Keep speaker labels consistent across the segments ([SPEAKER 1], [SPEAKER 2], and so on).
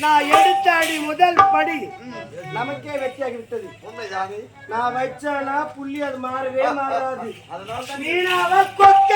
[SPEAKER 1] நான் எடுத்த அடி முதல் படி நமக்கே வெற்றியாகி விட்டது.
[SPEAKER 2] உண்மைதானே?
[SPEAKER 1] நான் வச்சானா புள்ளி அது மாறவே மாறாது. நீனாவ கொக்க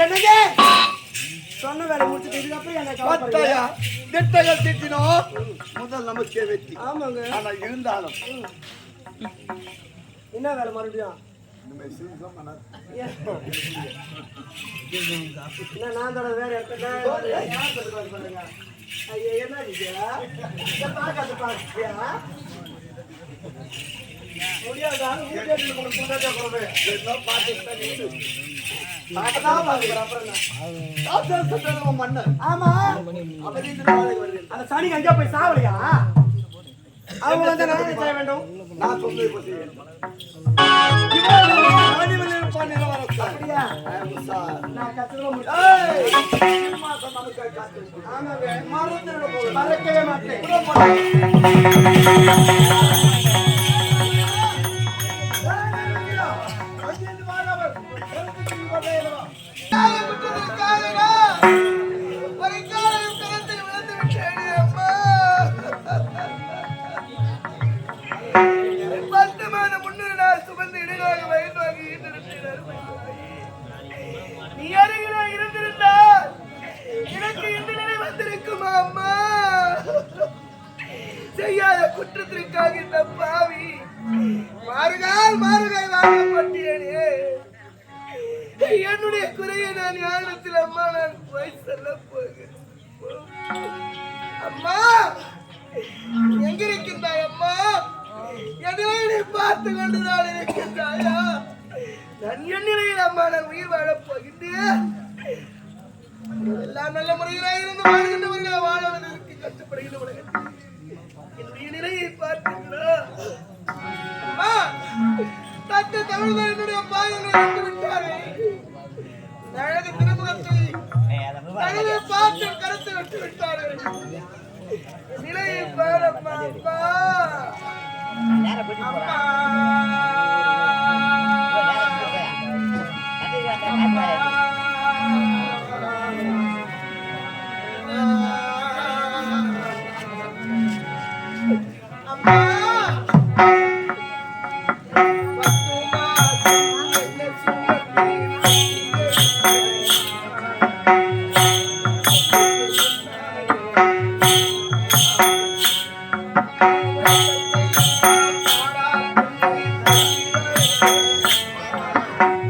[SPEAKER 1] என்னங்க சொன்ன வேலை முடிச்சுட்டு இதுக்கப்புறம் என்ன
[SPEAKER 2] பத்தாயா திட்டைகள் திட்டினோம் முதல் நமக்கே வெற்றி.
[SPEAKER 1] ஆமாங்க.
[SPEAKER 2] ஆனா இருந்தாலும்
[SPEAKER 1] என்ன வேலை மறுபடியும் என்ன நான் தோட வேற இடத்துல பண்ணுங்க. ஐயோ என்ன பார்க்காது பார்த்தியா முடியாதான் மன்னர். ஆமா அந்த சனி அஞ்சா போய் சாவலையா அவங்க வந்து நான் செய்ய வேண்டும்.
[SPEAKER 2] நான் சொன்னது
[SPEAKER 1] மறக்கவே மாட்டேன்.
[SPEAKER 3] நீ அருகில இருந்திருந்தால் எனக்கு இந்த நிலை வந்திருக்குமா அம்மா? செய்யாத குற்றத்திற்காக இந்த பாவி மாறுகால் வாங்கப்பட்டேனே. என்னுடைய குறையை நான் யாரிடத்தில் அம்மா நான் போய் சொல்ல போகிறேன். அம்மா எங்க இருக்கின்றாய் அம்மா? எதிரை நீ பார்த்து கொண்டுதான் இருக்கின்றாயா? நான் என் நிலையில் அம்மா நான் உயிர் வாழப் போகின்றேன். எல்லாம் நல்ல முறையிலாக இருந்து வாழ்கின்றவர்களை வாழ்வதற்கு கஷ்டப்படுகின்ற உலகத்தில் என்னுடைய நிலையை பார்த்தீங்களா அம்மா? தக்க தமிழ்தான் என்னுடைய பாகங்களை விட்டு விட்டாரே. அழகு திருமுகத்தை அழகு பார்த்து கருத்து விட்டு விட்டாரே. நிலையை பாரம்மா அம்மா. கொஞ்சம்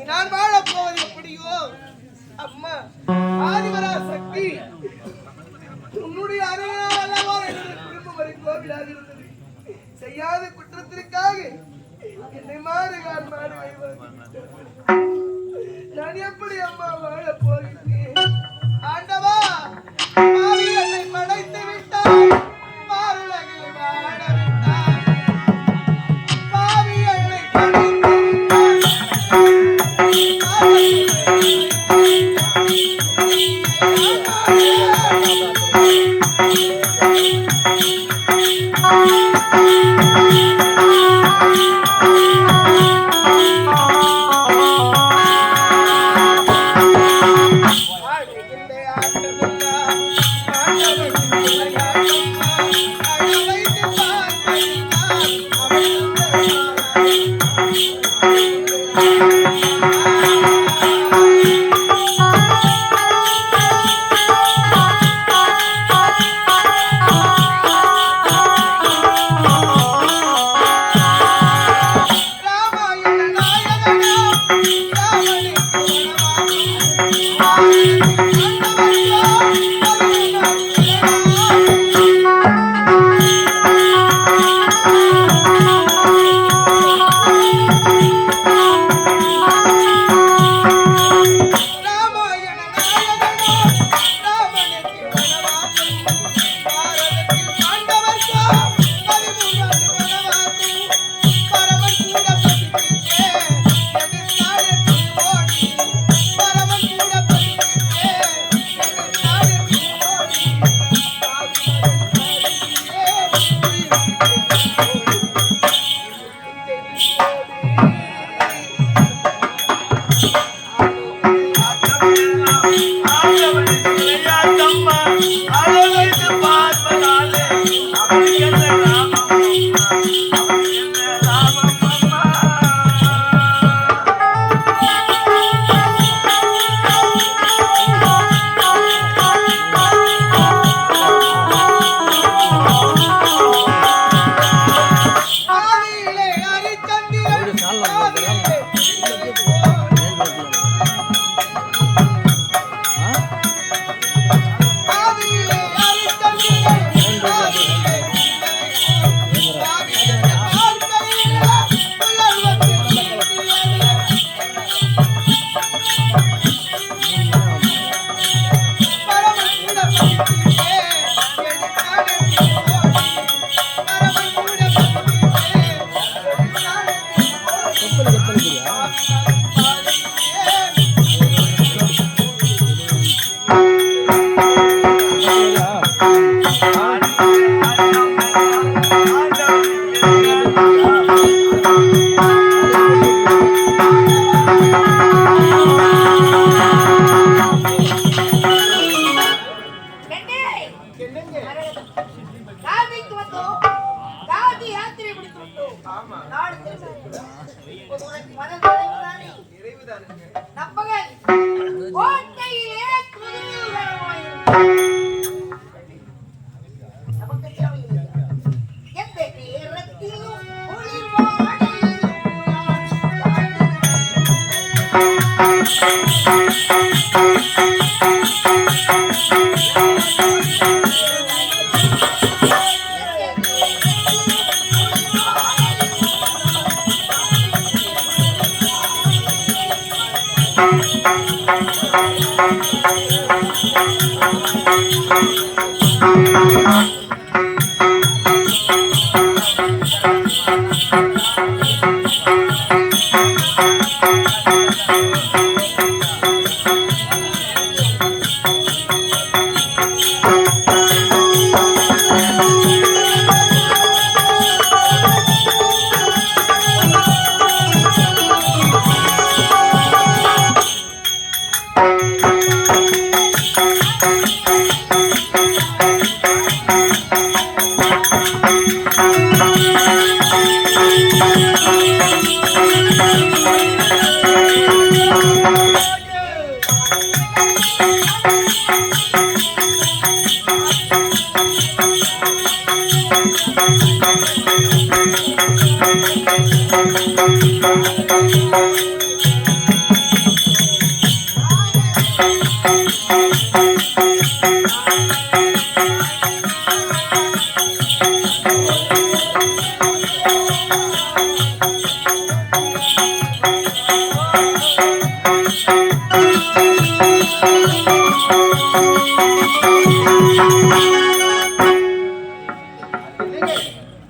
[SPEAKER 3] நான் வாழப் போவது எப்படியோ அம்மா ஆதிவரா சக்தி உன்னுடைய அருளால் அல்லவா என்னுடைய குடும்பம் வரை கோவிலாக இருந்தது. செய்யாத குற்றத்திற்காக என்னை மாறு நான் எப்படி அம்மா வாழப் போகிறேன்? ஆண்டவா, பாவி என்னை படைத்து விட்டாய், மாறுலகில் வாழ விட்டாய். பாவி என்னை படைத்து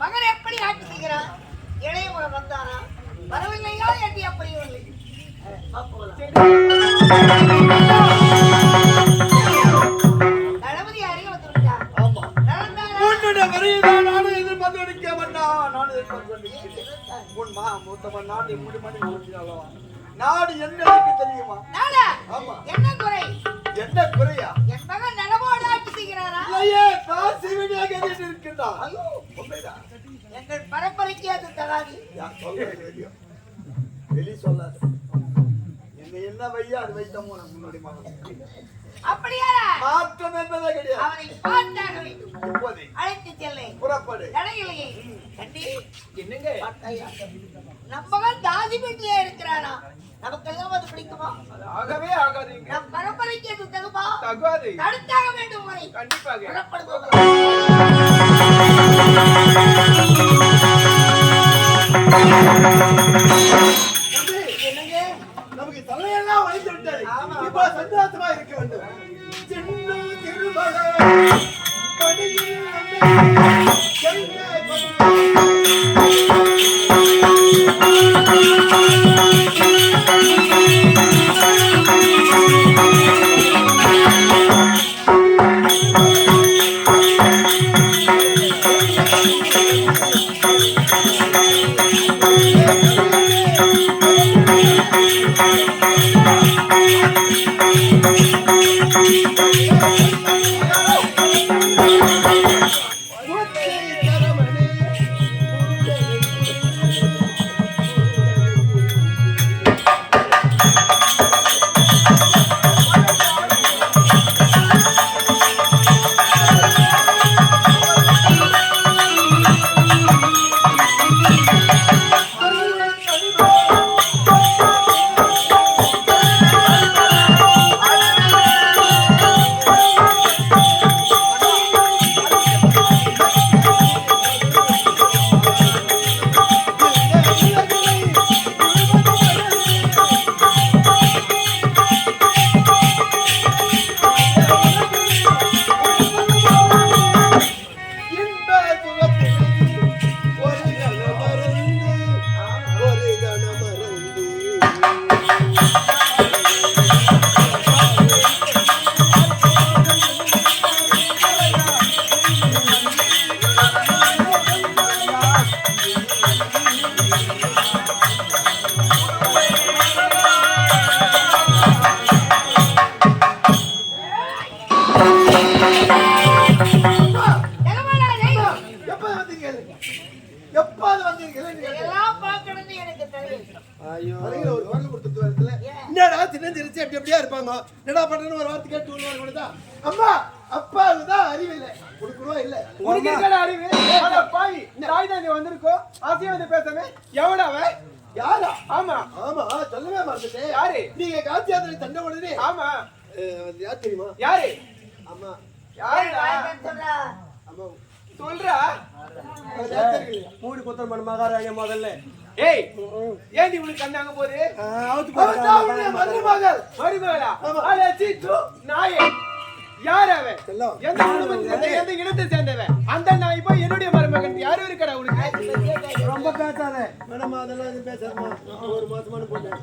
[SPEAKER 4] மகன் எப்படி ஆட்சி செய்கிறான்? இளைய மகன் வந்தானா? வரவில்லையா என்று எப்படி இல்லை? தளபதி அருகே வந்து விட்டார்.
[SPEAKER 2] ஆமா.
[SPEAKER 4] நடந்தாரா?
[SPEAKER 2] உன்னுடைய வருகைதான் நானும் எதிர்பார்த்து நிற்க மாட்டான். நானும் எதிர்பார்த்து கொண்டிருக்கிறேன். உன் மூத்தவன் நாடு எப்படி பண்ணி கொடுக்கிறாளோ? நாடு என்னைக்கு தெரியுமா?
[SPEAKER 4] நாடா?
[SPEAKER 2] ஆமா.
[SPEAKER 4] என்ன குறை?
[SPEAKER 2] என்ன குறையா?
[SPEAKER 4] என் மகன் நலமோடு ஆட்சி செய்கிறாரா?
[SPEAKER 2] இல்லையே, காசி விடியா கேட்டுட்டு இருக்கின்றான். ஐயோ, உண்மைதான்.
[SPEAKER 4] எங்கள் பரம்பரைக்கு அது தகாது.
[SPEAKER 2] யார் சொல்றது தெரியும்? வெளி சொல்லாத. என்ன வையா அது வைத்தமோ நான் முன்னாடி மகன்.
[SPEAKER 4] அப்படியா?
[SPEAKER 2] மாற்றம் என்பதே கிடையாது.
[SPEAKER 4] அவனை பார்த்தாக வேண்டும்.
[SPEAKER 2] இப்போதே
[SPEAKER 4] அழைத்து செல்லை.
[SPEAKER 2] புறப்படு.
[SPEAKER 4] தடையில்லையே. கண்டி,
[SPEAKER 2] என்னங்க?
[SPEAKER 4] பார்த்தாயா? நம் மகன் தாதி வீட்டிலே இருக்கிறானா? நமக்கெல்லாம் அது பிடிக்குமா?
[SPEAKER 2] ஆகவே ஆகாதீங்க.
[SPEAKER 4] நம் பரம்பரைக்கு அது தகுமா?
[SPEAKER 2] தகாது.
[SPEAKER 4] தடுத்தாக வேண்டும் அவனை.
[SPEAKER 2] கண்டிப்பாக.
[SPEAKER 4] புறப்படுவோம்.
[SPEAKER 2] என்னங்க? நமக்கு தலையெல்லாம் வலித்து விட்டது. இப்போ சந்தோஷமா இருக்க வேண்டும். சின்ன திருமகள் பணியில் வந்து செல்ல என்னடா பண்றேன்னு ஒரு வார்த்தை கேட்டு வருவாங்க. அம்மா அப்பாவுதான் அறிவு இல்லை, கொடுக்கணும் இல்ல
[SPEAKER 1] உனக்கு இருக்கடா அறிவு. அட பாவி, தாய் தான் வந்திருக்கோம். ஆசையா வந்து பேசாம எவடாவ?
[SPEAKER 2] யாரா?
[SPEAKER 1] ஆமா
[SPEAKER 2] ஆமா, சொல்லவே மறந்துட்டேன்.
[SPEAKER 1] யாரு?
[SPEAKER 2] நீங்க காட்சி யாத்திரை தண்ட உடனே.
[SPEAKER 1] ஆமா,
[SPEAKER 2] யார் தெரியுமா?
[SPEAKER 1] யாரு?
[SPEAKER 2] அம்மா.
[SPEAKER 1] யாருடா?
[SPEAKER 4] சொல்றா.
[SPEAKER 2] அம்மா
[SPEAKER 1] சொல்றா.
[SPEAKER 3] மூடி குத்தம் பண்ண மகாராஜா முதல்ல.
[SPEAKER 1] ஏய், ஏன் இவனுக்கு கண்ணாங்க போது?
[SPEAKER 3] அவுத்து
[SPEAKER 2] மருமகள்.
[SPEAKER 1] மருமகளா? அட சீச்சு நாயே. யார் அவன்?
[SPEAKER 2] செல்லம்.
[SPEAKER 1] எந்த குடும்பத்தை எந்த இனத்தை சேர்ந்தவன்? அந்த நாய் போய் என்னுடைய மருமகன் யாரு இருக்கடா உனக்கு?
[SPEAKER 3] ரொம்ப பேசாத
[SPEAKER 2] மேடம், அதெல்லாம் இது பேசாதம்மா. ஒரு மாசமான போட்டேன்.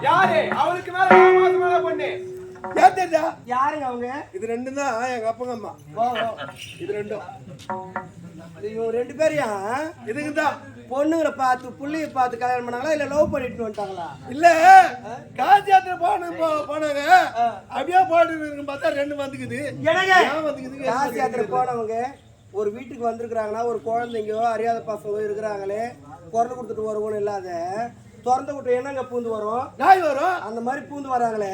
[SPEAKER 1] யாரு? அவளுக்கு மேல 4 மாசம் மேல பொண்ணு.
[SPEAKER 2] யார் தெரியா?
[SPEAKER 3] யாருங்க அவங்க?
[SPEAKER 2] இது ரெண்டும் தான் எங்க அப்பங்க அம்மா. இது ரெண்டும்.
[SPEAKER 3] இவங்க 2 பேரையா
[SPEAKER 2] இதுக்கு தான்
[SPEAKER 3] பொண்ணுங்களை பார்த்து புள்ளைய பார்த்து கல்யாணம் பண்ணாங்களா இல்ல லவ் பண்ணிட்டு வந்துட்டாங்களா?
[SPEAKER 2] இல்ல, காட்சி யாத்திரை போனாங்க. அப்படியே போட்டு பார்த்தா 2 வந்துக்குது.
[SPEAKER 3] காசி யாத்திரை போனவங்க ஒரு வீட்டுக்கு வந்திருக்கிறாங்கன்னா, ஒரு குழந்தைங்கோ அறியாத பசங்க இருக்கிறாங்களே, குரல் கொடுத்துட்டு வருவோன்னு இல்லாத திறந்து விட்டு என்னங்க பூந்து வரும்,
[SPEAKER 2] நாய் வரும்.
[SPEAKER 3] அந்த மாதிரி பூந்து வராங்களே,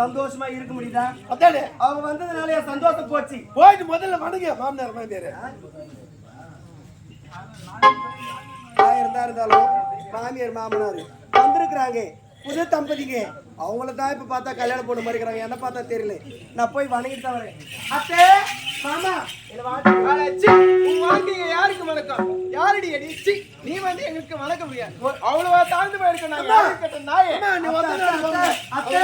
[SPEAKER 3] சந்தோஷமா இருக்க முடியுதா?
[SPEAKER 2] அதானே
[SPEAKER 3] அவங்க வந்ததுனால சந்தோஷம் போச்சு.
[SPEAKER 2] போயிட்டு முதல்ல வணங்க மாமனார் மாமியாரு.
[SPEAKER 3] இருந்தாலும் மாமியார் மாமனாரு
[SPEAKER 1] இருக்கிறாங்க புது தம்பதிங்க அவங்கள தான் இப்ப பார்த்தா கல்யாணம் பொண்ணு மாதிரி இருக்கிறாங்க என்ன பார்த்தா தெரியல நான் போய் வணங்கிட்டு தான் வரேன் அத்தே மாமா
[SPEAKER 3] உன் வாழ்க்கைய யாருக்கு வணக்கம் யாரடி அடிச்சு நீ வந்து எங்களுக்கு வணக்க முடியாது அவ்வளவா தாழ்ந்து போயிருக்க நான் யாரு கேட்ட நாயே நீ வந்து
[SPEAKER 1] அத்தே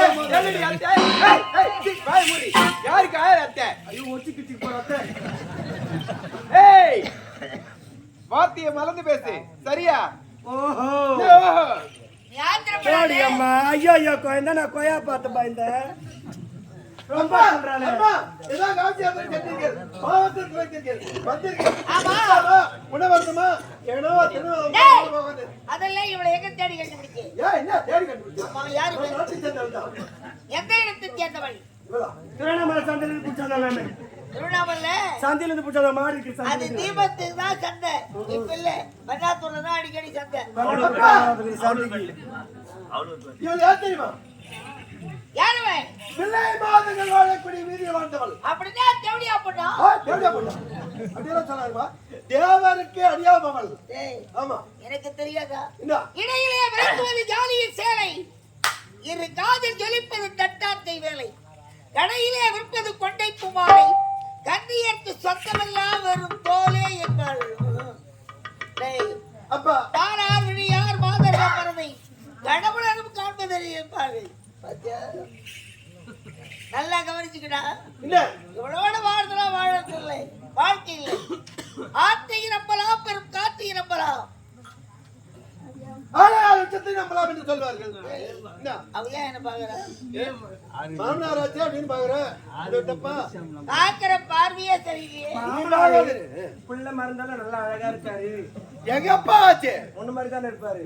[SPEAKER 3] பாய் மூடி யாருக்கு ஆயிரம் அத்தை
[SPEAKER 1] ஐயோ ஒச்சி கிச்சி போற அத்தே
[SPEAKER 3] ஏய் வார்த்தையை மறந்து பேசு சரியா
[SPEAKER 1] ஓஹோ
[SPEAKER 4] யாத்திரை
[SPEAKER 1] ஓடி அம்மா ஐயோ ஐயோ கோயந்தா நான் கோயா பார்த்து பயந்தேன் ரொம்ப சொல்றானே
[SPEAKER 2] ஏதோ காட்சியாக கேட்டீங்க பாவத்தில் வைத்தீர்கள் வந்தீர்கள்
[SPEAKER 4] ஆமா
[SPEAKER 2] உணவு வருதுமா ஏனோ
[SPEAKER 4] டேய், அதெல்லாம் இவளை எங்க தேடி கண்டுபிடிக்க
[SPEAKER 2] ஏன் என்ன தேடி கண்டுபிடிச்சா
[SPEAKER 4] அவன் யாரு இவன்?
[SPEAKER 2] நாட்டு சேர்ந்தவள்தான்.
[SPEAKER 4] எந்த இடத்தை சேர்ந்தவள்
[SPEAKER 2] இவளா?
[SPEAKER 1] திருவண்ணாமலை சந்தையில இருந்து பிடிச்சாங்க நானு
[SPEAKER 4] திருவண்ணாமல்ல
[SPEAKER 1] சந்தையில இருந்து பிடிச்சாங்க மாறி இருக்கு
[SPEAKER 4] அது
[SPEAKER 1] சந்தை
[SPEAKER 4] தீபத்துக்கு தான் சந்தை இப்ப இல்ல பன்னாத்தூர்ல தான் அடிக்கடி சந்தை
[SPEAKER 1] சந்தைக்கு
[SPEAKER 2] இவள் யார் தெரியுமா
[SPEAKER 4] யாருவன்
[SPEAKER 2] பிள்ளை மாதங்கள் வாழக்கூடிய வீதியில் வாழ்ந்தவள்
[SPEAKER 4] அப்படிதான் தேவடியா போட்டா
[SPEAKER 2] தேவடியா போட்டா அப்படியெல்லாம் சொல்லாருமா தேவருக்கு அடியாமவள்
[SPEAKER 4] டேய்,
[SPEAKER 2] ஆமா
[SPEAKER 4] எனக்கு தெரியாதா
[SPEAKER 2] என்ன
[SPEAKER 4] இடையிலே விளக்குவது ஜாலியின் சேலை இரு காதில் ஜொலிப்பது தட்டாத்தை வேலை கடையிலே விற்பது கொண்டை பூமாலை கண்ணியற்கு சொந்தமெல்லாம் வரும் தோலே என்பாள் டேய்,
[SPEAKER 2] அப்பா
[SPEAKER 4] பாரார் விழியார் மாதர் மறதை கடவுளரும் காண்பதறி என்பார்கள் பாத்தியா? நல்லா கவனிச்சுக்கிட்டா
[SPEAKER 2] என்ன
[SPEAKER 4] இவளோட வாழ்றதுலாம் வாழறது இல்லை வாழ்க்கை இல்லை ஆற்றை இறப்பலாம் பெரும் காற்று இறப்பலாம்
[SPEAKER 2] ஆனால் உச்சத்தை நம்பலாம் என்று சொல்வார்கள் என்ன
[SPEAKER 4] அவ ஏன் என்ன பாக்குறா
[SPEAKER 2] மாமனாராச்சு அப்படின்னு பாக்குறேன் அது தப்பா
[SPEAKER 4] பாக்குற பார்வையே சரியில்லையே
[SPEAKER 1] பிள்ளை மறந்தாலும் நல்லா அழகா இருக்காரு
[SPEAKER 2] எங்க அப்பா ஆச்சு
[SPEAKER 1] ஒண்ணு மாதிரி தானே இருப்பாரு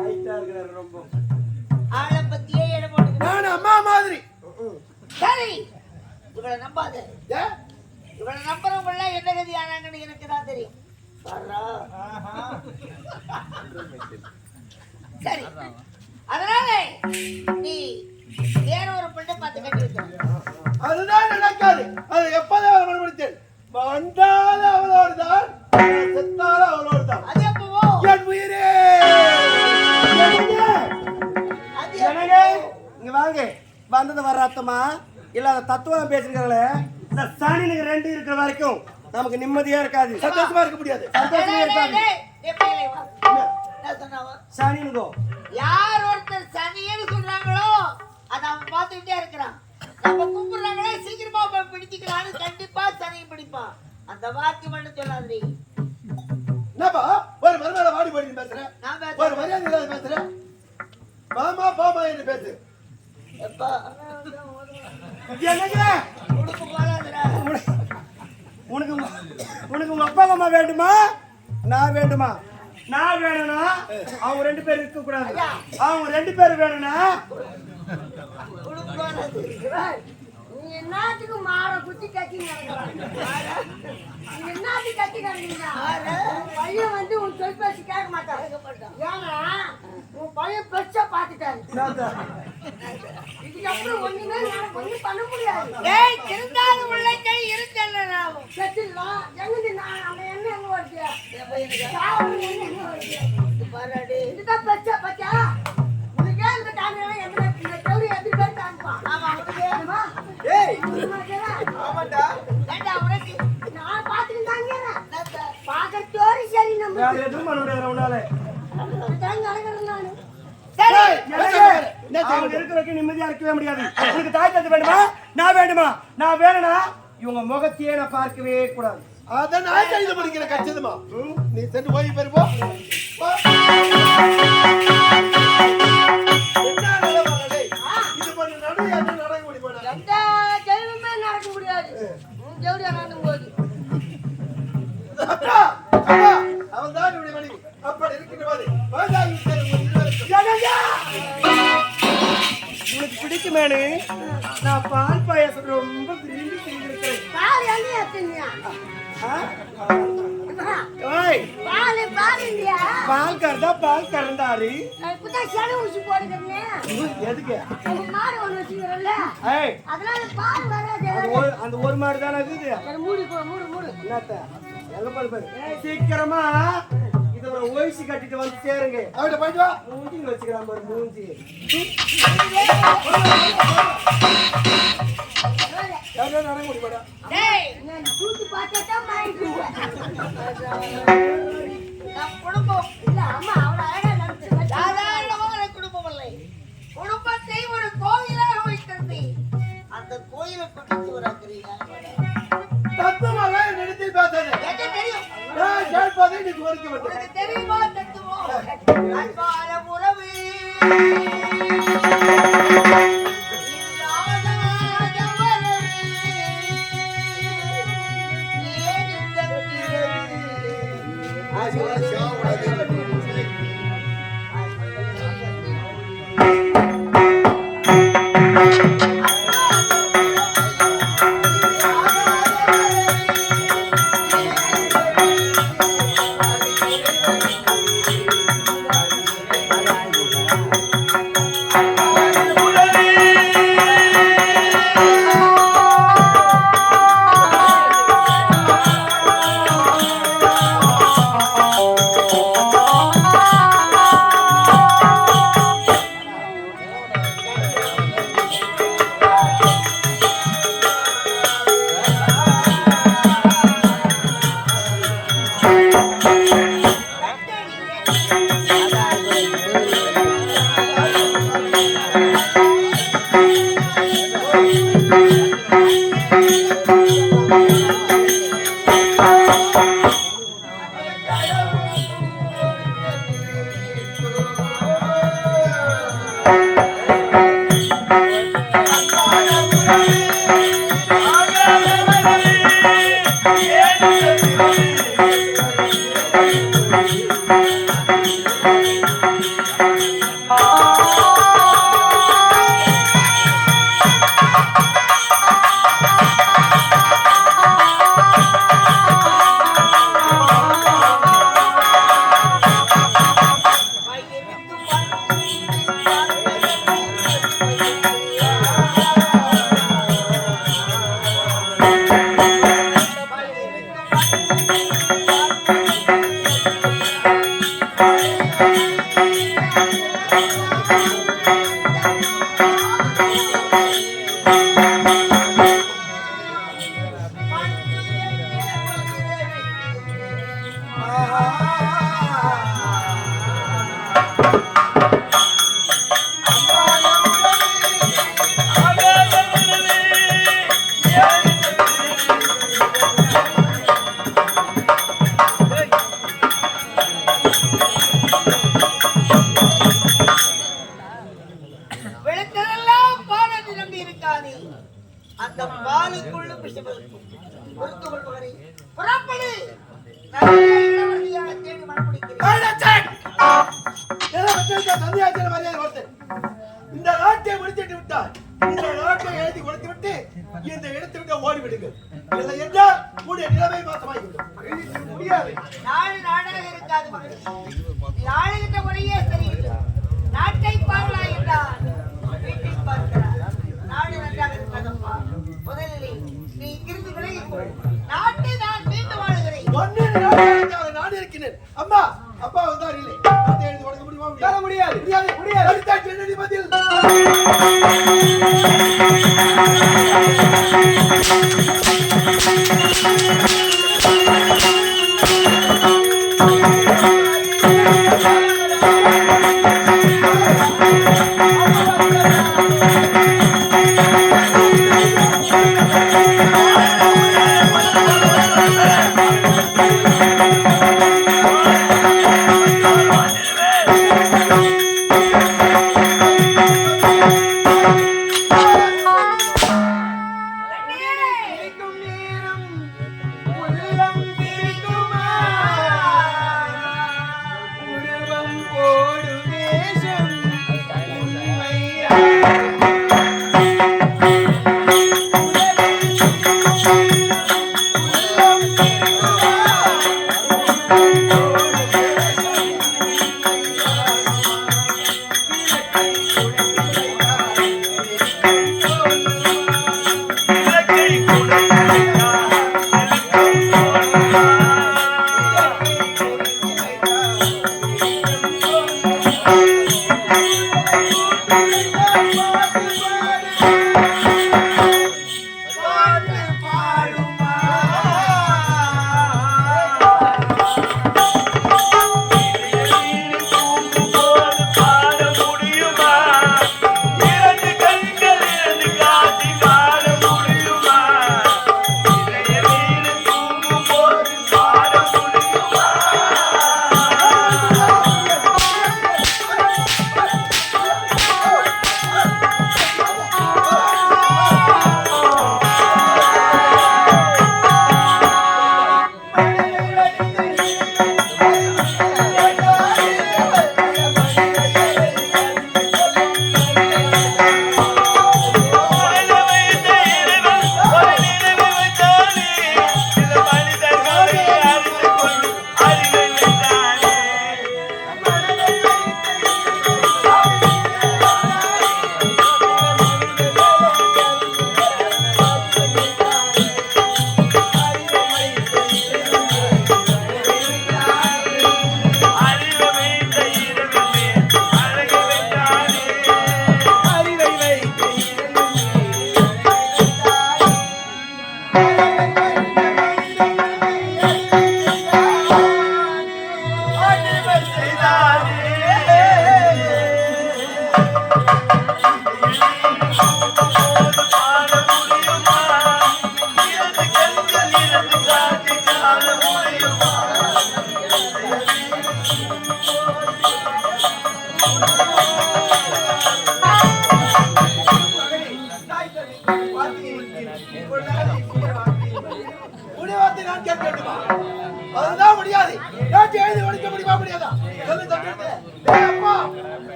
[SPEAKER 1] ஹைட்டா இருக்கிறாரு ரொம்ப
[SPEAKER 4] ஆளை பத்தியே இடம் போட்டு
[SPEAKER 2] நான் அம்மா மாதிரி
[SPEAKER 4] சரி இவளை நம்பாத
[SPEAKER 2] ஏன்
[SPEAKER 4] இவளை நம்புறவங்க எல்லாம் என்ன கதி ஆனாங்கன்னு எனக்கு தான் தெரியும் வர்றா. சரி அதனால நீ வேற ஒரு பெண்ணை பார்த்து கட்டி வைக்க
[SPEAKER 2] அதுதான் நடக்காது அது எப்பதான் மறுபடித்தேன் வந்தால அவளோடு தான் செத்தால அவளோடு தான்
[SPEAKER 4] அது எப்பவோ
[SPEAKER 2] என் உயிரே
[SPEAKER 4] அது
[SPEAKER 1] எனக்கு இங்க வாங்க வந்தது வர்ற அத்தமா இல்ல அந்த தத்துவம் பேசுறீங்களே இந்த சனி நீங்க ரெண்டு இருக்கிற வரைக்கும் நமக்கு நிம்மதியா இருக்காது
[SPEAKER 2] சந்தோஷமா இருக்க முடியாது
[SPEAKER 1] சந்தோஷமா இருக்காது சனினுங்கோ
[SPEAKER 4] யார் ஒருத்தர் சனியன்னு சொல்றாங்களோ அதை அவன் பார்த்துக்கிட்டே இருக்கிறான் நம்ம கும்பிடுறாங்களே சீக்கிரமா போய் பிடிச்சிக்கலான்னு கண்டிப்பா சனியை பிடிப்பான் அந்த வாக்கு மட்டும் சொல்லாதீ
[SPEAKER 2] என்னப்பா ஒரு மருமகளை வாடி போடி பேசுறேன்
[SPEAKER 4] நான்
[SPEAKER 2] ஒரு மரியாதை இல்லாத பேசுறேன் மாமா பாமா என்று பேசு
[SPEAKER 4] எப்பா
[SPEAKER 1] என்னங்க
[SPEAKER 4] உடுப்பு போலாதுடா
[SPEAKER 1] உனக்கு உனக்கு உங்க அப்பா அம்மா வேண்டுமா நான் வேண்டுமா நான் வேணும்னா அவங்க ரெண்டு பேரும் இருக்க கூடாது அவங்க ரெண்டு பேரும் வேணும்னா
[SPEAKER 4] உடுப்பு போலாது
[SPEAKER 5] நீ என்னத்துக்கு மாற குத்தி கட்டி நீ என்னத்துக்கு கட்டி கிடந்தீங்க பையன் வந்து உன் சொல் பேசி கேட்க மாட்டான் ஏன்னா உன் பையன் பெருசா பாத்துட்டாரு இதுக்கப்புறம் ஒண்ணுமே ஒண்ணும் பண்ண முடியாது
[SPEAKER 4] ஏய் திருந்தாத உள்ளங்கை இருந்தேன்
[SPEAKER 5] செத்துலாம் எங்க நான் அந்த எண்ணெய் எங்க வருது எண்ணெய் எங்க வருது
[SPEAKER 4] பாராடு
[SPEAKER 5] இதுதான் பெருசா பாத்தியா உனக்கே இந்த காமியா எங்க இந்த கௌரி எதிர் பேர் காமிப்பான்
[SPEAKER 4] ஆமா உனக்கு
[SPEAKER 2] ஏய் ஆமாடா
[SPEAKER 4] ஏண்டா உனக்கு
[SPEAKER 5] நான் பாத்துக்கிட்டு தாங்க பாக்கத்தோரி சரி நம்ம
[SPEAKER 1] வேற எதுவும் பண்ண முடியாது உன்னால
[SPEAKER 5] தான் நடக்கிறேன் நானு
[SPEAKER 4] சரி
[SPEAKER 1] அவங்க இருக்கிற வரைக்கும் நிம்மதியா இருக்கவே முடியாது உனக்கு தாய் தந்து வேண்டுமா நான் வேண்டுமா நான் வேணும்னா இவங்க முகத்தையே நான் பார்க்கவே கூடாது
[SPEAKER 2] அத நான் கைது பண்ணிக்கிற கச்சதுமா நீ சென்று போய் பெறுப்போ இது பண்ண நடு என்ன நடக்க முடியுமா
[SPEAKER 5] எந்த ஜெயிலுமே நடக்க முடியாது ஜெயிலியா நடக்கும் போது
[SPEAKER 2] அப்பா அப்பா அவன் தான் இப்படி மணி அப்படி இருக்கிற மாதிரி வாதாகி
[SPEAKER 1] உனக்கு பிடிக்குமேனு நான் பால் பாயாசம் ரொம்ப விரும்பி செய்திருக்கிறேன்
[SPEAKER 5] பால் எங்க ஏத்துனியா பால் பால் இல்லையா
[SPEAKER 1] பால் கறந்தா பால் கறந்தாரு
[SPEAKER 5] நான் இப்பதான் செலவு ஊசி போடுகிறேன்
[SPEAKER 1] எதுக்கு
[SPEAKER 5] உங்க மாடு ஒண்ணு வச்சுக்கிறோம்ல
[SPEAKER 1] ஏய்
[SPEAKER 5] அதனால பால் வராது
[SPEAKER 1] அந்த ஒரு மாடு தானே இருக்குது
[SPEAKER 5] மூடி போ மூடு மூடு
[SPEAKER 1] என்னத்த எங்க பாரு பாரு சீக்கிரமா இத அப்புறம் ஓய்சி கட்டிட்டு வந்து சேருங்க.
[SPEAKER 2] அவட்ட போயிட்டு வா.
[SPEAKER 1] மூஞ்சி வச்சுக்கிறான் பாரு மூஞ்சி.
[SPEAKER 2] யாரோ நடந்து ஓடி போடா.
[SPEAKER 4] டேய்
[SPEAKER 5] நான் தூக்கி பார்த்தா மாறிட்டு
[SPEAKER 4] நம் குடும்பம்
[SPEAKER 5] இல்ல அம்மா அவளை அழகா நடத்து
[SPEAKER 4] சாதாரணமான குடும்பம் இல்லை. குடும்பத்தை ஒரு கோயிலாக வைத்திருந்தேன். அந்த கோயிலை கொண்டு வராக்கிறீங்க.
[SPEAKER 2] தத்துவமாக நினைத்து பேசாதே.
[SPEAKER 4] எனக்கு தெரியும்.
[SPEAKER 2] நான் கேட்பதை நீ கோரிக்கை விட்டு.
[SPEAKER 4] உனக்கு தெரியுமா தத்துவம்? அன்பான உறவு விளக்கெல்லாம் பாடத்தை நம்பி இருக்காதே. அந்த பாலுக்குள்ள விஷமருக்கும். பொறுத்து கொள்பவரை புறப்படு. நல்ல இளவரசியாக தேடி மணமுடிக்கிறேன்.
[SPEAKER 2] இந்த நாட்டை முடிச்சிட்டு விட்டார். இந்த நாட்டை எழுதி கொடுத்து விட்டு இந்த இடத்தை விட்டு ஓடிவிடுங்கள். இல்லை என்றால் கூடிய நிலைமை மோசமாகிவிடும். முடியாது.
[SPEAKER 4] நாடு நாடாக இருக்காது மகனே. நீ ஆளுகின்ற முறையே சரியில்லை. நாட்டை பாருலா என்றால் வீட்டை பார்க்கிறார். நாடு நன்றாக இருக்காதப்பா. முதலிலே நீ இங்கிருந்து விலகிக் கொள். நாட்டை நான் மீண்டும் வாழுகிறேன்.
[SPEAKER 2] நாடு இருக்கிறேன். அம்மா அப்பா வந்தார் இல்லை. நாட்டை எழுதி கொடுக்க முடியுமா? முடியாது. முடியாது. முடியாது. என்னடி பதில்?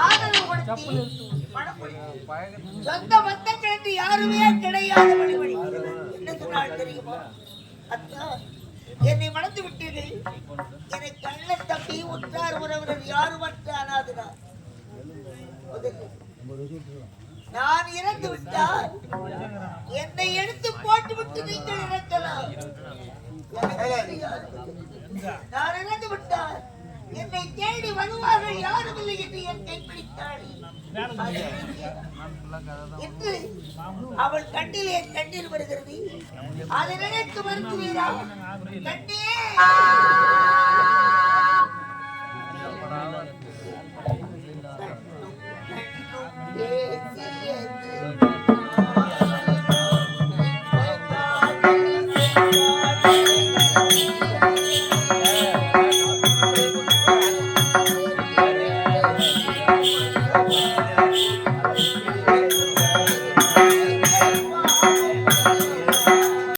[SPEAKER 4] ஆதரவு கொடுத்து மணமுடித்து சொந்த பந்தங்கள் என்று யாருமே கிடையாத மணிமணி என்ன சொன்னால் தெரியுமா? அத்தா, என்னை மணந்து விட்டீர்கள். எனக்கு கண்ண தம்பி உற்றார் உறவினர் யாருமற்ற அனாதுனா. நான் இறந்து விட்டால் என்னை எடுத்து போட்டு விட்டு நீங்கள் இறக்கலாம். நான் இறந்து விட்டால் என்னை தேடி வருவார்கள் யாரும் இல்லை என்று என் கைப்பிடித்தாள். என்று அவள் கண்ணிலே கண்ணீர் வருகிறது. அதை நினைத்து மறுத்துவீரா? கண்ணே